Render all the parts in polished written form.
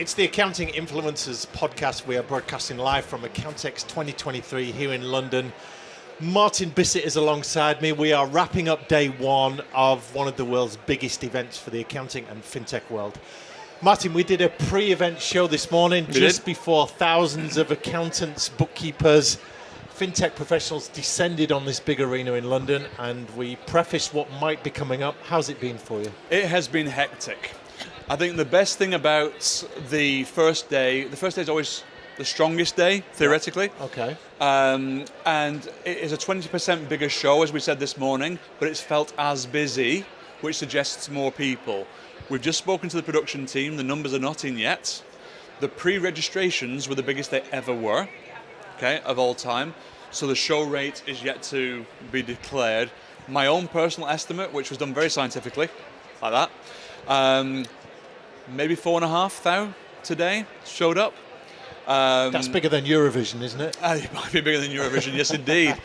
It's the Accounting Influencers podcast. We are broadcasting live from Accountex 2023 here in London. Martin Bissett is alongside me. We are wrapping up day one of one of the world's biggest events for the accounting and fintech world. Martin, we did a pre-event show this morning before thousands of accountants, bookkeepers, fintech professionals descended on this big arena in London, and we prefaced what might be coming up. How's it been for you? It has been hectic. I think the best thing about the first day is always the strongest day, theoretically. Okay. And it is a 20% bigger show, as we said this morning, but it's felt as busy, which suggests more people. We've just spoken to the production team. The numbers are not in yet. The pre-registrations were the biggest they ever were, okay, of all time. So the show rate is yet to be declared. My own personal estimate, which was done very scientifically, like that, maybe 4,500 today showed up. That's bigger than Eurovision, isn't it? It might be bigger than Eurovision, yes indeed.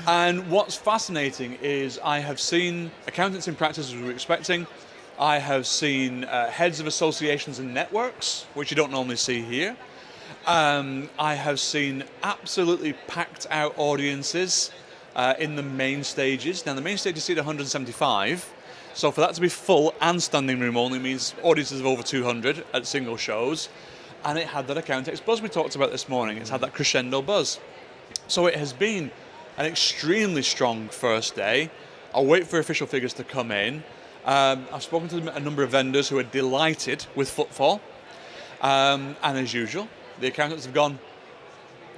And what's fascinating is I have seen accountants in practice as we were expecting. I have seen heads of associations and networks, which you don't normally see here. I have seen absolutely packed out audiences in the main stages. Now the main stages seat 175. So for that to be full and standing room only means audiences of over 200 at single shows. And it had that Accountex buzz we talked about this morning. It's had that crescendo buzz. So it has been an extremely strong first day. I'll wait for official figures to come in. I've spoken to a number of vendors who are delighted with footfall. And as usual, the accountants have gone,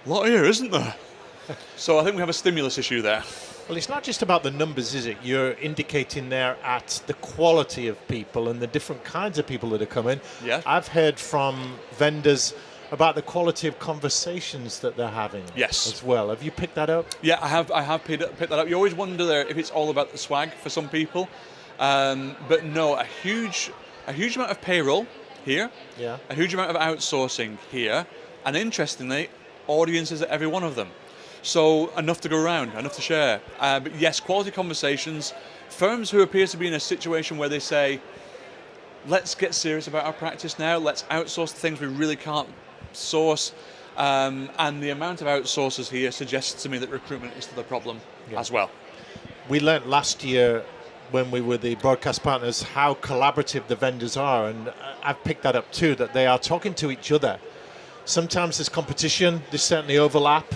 a lot here, isn't there? So I think we have a stimulus issue there. Well, it's not just about the numbers, is it? You're indicating there at the quality of people and the different kinds of people that are coming. Yeah. I've heard from vendors about the quality of conversations that they're having. Yes. As well. Have you picked that up? Yeah, I have picked that up. You always wonder there if it's all about the swag for some people. But no, a huge amount of payroll here. Yeah. A huge amount of outsourcing here. And interestingly, audiences at every one of them. So enough to go around, enough to share. But yes, quality conversations. Firms who appear to be in a situation where they say, let's get serious about our practice now. Let's outsource the things we really can't source. And the amount of outsourcers here suggests to me that recruitment is still a problem as well. We learnt last year when we were the broadcast partners how collaborative the vendors are. And I've picked that up too, that they are talking to each other. Sometimes there's competition, there's certainly overlap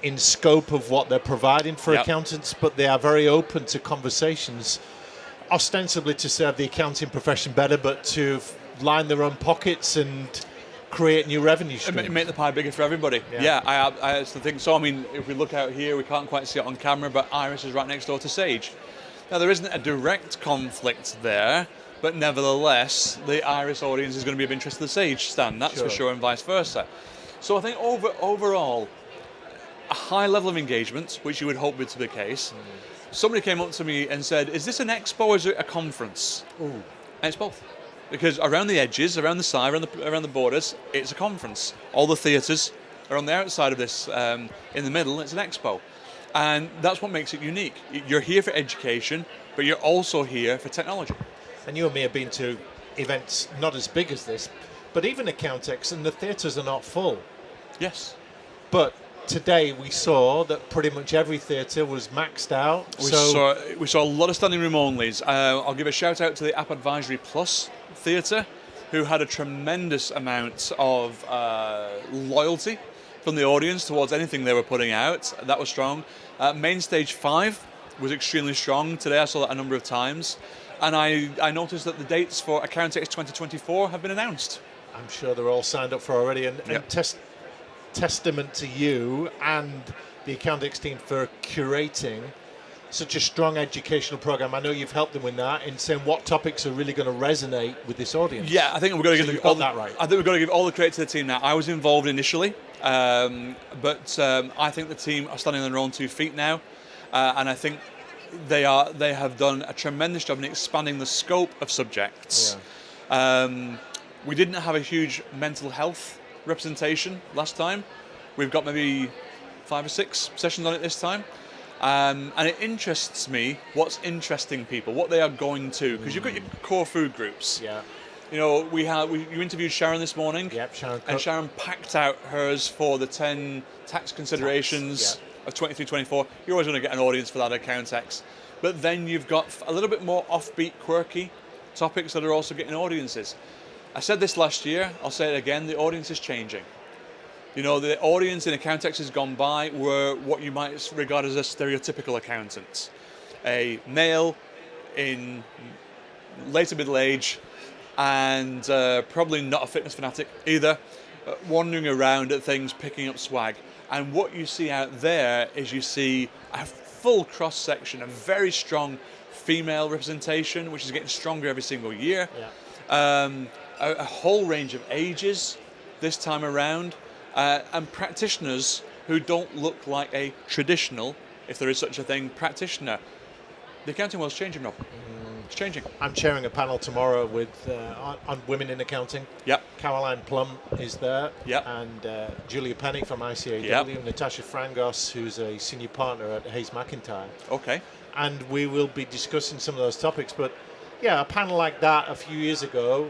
in scope of what they're providing for accountants, but they are very open to conversations, ostensibly to serve the accounting profession better, but to line their own pockets and create new revenue streams. Make the pie bigger for everybody. Yeah, I actually think so. I mean, if we look out here, we can't quite see it on camera, but Iris is right next door to Sage. Now, there isn't a direct conflict there, but nevertheless, the Iris audience is going to be of interest to the Sage stand, that's for sure, and vice versa. So I think overall, a high level of engagement, which you would hope would be the case. Somebody came up to me and said, is this an expo or is it a conference? Ooh. And it's both. Because around the edges, around the side, around the borders, it's a conference. All the theatres are on the outside of this. In the middle, it's an expo. And that's what makes it unique. You're here for education, but you're also here for technology. And you and me have been to events not as big as this, but even Accountex, and the theatres are not full. Yes. But today we saw that pretty much every theatre was maxed out. We saw a lot of standing room onlys. I'll give a shout out to the App Advisory Plus Theatre, who had a tremendous amount of loyalty from the audience towards anything they were putting out. That was strong. Main Stage 5 was extremely strong. Today I saw that a number of times. And I noticed that the dates for Accountex 2024 have been announced. I'm sure they're all signed up for already. And testament to you and the Accountex team for curating such a strong educational program. I know you've helped them with that in saying what topics are really going to resonate with this audience. Yeah, I think we've got to give that right. I think we've got to give all the credit to the team now. I was involved initially, but I think the team are standing on their own 2 feet now, and I think they have done a tremendous job in expanding the scope of subjects. Yeah. We didn't have a huge mental health representation last time. We've got maybe 5 or 6 sessions on it this time. And it interests me what's interesting people, what they are going to, because you've got your core food groups. Yeah. You interviewed Sharon this morning. Yep, Sharon Cook. And Sharon packed out hers for the 10 tax considerations of 23-24. You're always going to get an audience for that at Accountex. But then you've got a little bit more offbeat, quirky topics that are also getting audiences. I said this last year, I'll say it again, the audience is changing. The audience in Accountex has gone by were what you might regard as a stereotypical accountant. A male in later middle age and probably not a fitness fanatic either, wandering around at things, picking up swag. And what you see out there is you see a full cross-section, a very strong female representation, which is getting stronger every single year. Yeah. A whole range of ages this time around, and practitioners who don't look like a traditional, if there is such a thing, practitioner. The accounting world's changing, Rob. It's changing. I'm chairing a panel tomorrow with on women in accounting. Yep. Caroline Plum is there. Yep. And Julia Penny from ICAW. Yep. Natasha Frangos, who's a senior partner at Hayes McIntyre. Okay. And we will be discussing some of those topics. But yeah, a panel like that a few years ago,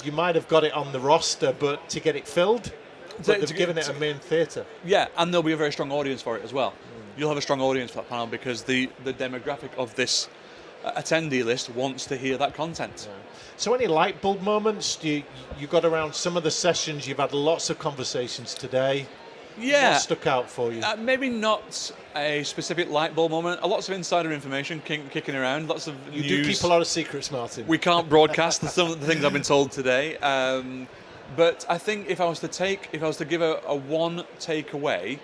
you might have got it on the roster, but to get it filled, they've given it a main theatre. Yeah, and there'll be a very strong audience for it as well. You'll have a strong audience for that panel because the demographic of this attendee list wants to hear that content. Yeah. So any light bulb moments? You got around some of the sessions, you've had lots of conversations today. Yeah. What stuck out for you? Maybe not a specific light bulb moment. Lots of insider information kicking around, lots of You news. do keep a lot of secrets, Martin. We can't broadcast some of the things I've been told today. But I think if I was to give a one takeaway,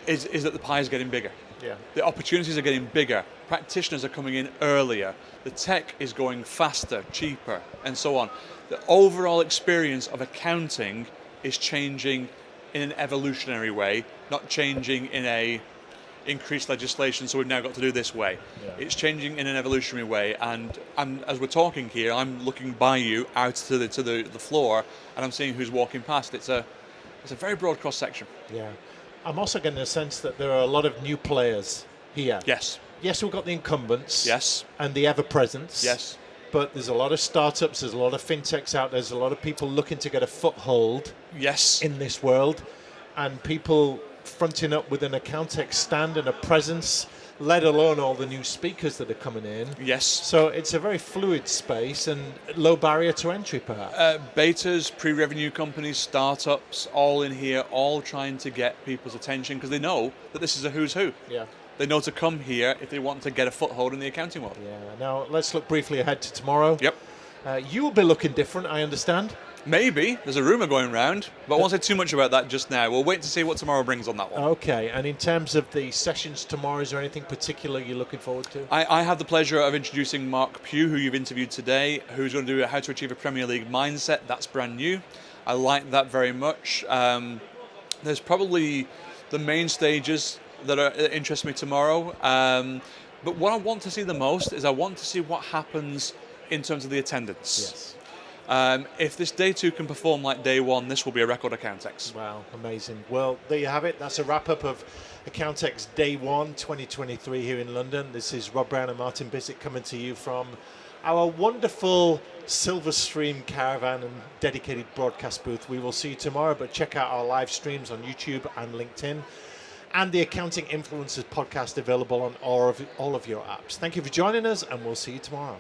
is that the pie is getting bigger. Yeah. The opportunities are getting bigger. Practitioners are coming in earlier. The tech is going faster, cheaper, and so on. The overall experience of accounting is changing in an evolutionary way, not changing in a increased legislation, so we've now got to do this way. Yeah. It's changing in an evolutionary way, and as we're talking here, I'm looking by you out to the floor, and I'm seeing who's walking past. It's a very broad cross section. Yeah. I'm also getting a sense that there are a lot of new players here. Yes. Yes, we've got the incumbents. Yes. And the ever-presents. Yes. But there's a lot of startups, there's a lot of fintechs out there, there's a lot of people looking to get a foothold in this world, and people fronting up with an Accountex stand and a presence, let alone all the new speakers that are coming in. Yes. So it's a very fluid space and low barrier to entry, perhaps. Betas, pre-revenue companies, startups, all in here, all trying to get people's attention because they know that this is a who's who. Yeah. They know to come here if they want to get a foothold in the accounting world. Yeah. Now, let's look briefly ahead to tomorrow. Yep. You will be looking different, I understand. Maybe. There's a rumour going around, but I won't say too much about that just now. We'll wait to see what tomorrow brings on that one. Okay. And in terms of the sessions tomorrow, is there anything particular you're looking forward to? I have the pleasure of introducing Mark Pugh, who you've interviewed today, who's going to do How to Achieve a Premier League Mindset. That's brand new. I like that very much. There's probably the main stages that interest me tomorrow. But what I want to see the most is I want to see what happens in terms of the attendance. Yes. If this day 2 can perform like day 1, this will be a record Accountex. Wow, amazing. Well, there you have it. That's a wrap-up of Accountex Day 1, 2023 here in London. This is Rob Brown and Martin Bissett coming to you from our wonderful Silverstream caravan and dedicated broadcast booth. We will see you tomorrow, but check out our live streams on YouTube and LinkedIn, and the Accounting Influencers podcast available on all of your apps. Thank you for joining us, and we'll see you tomorrow.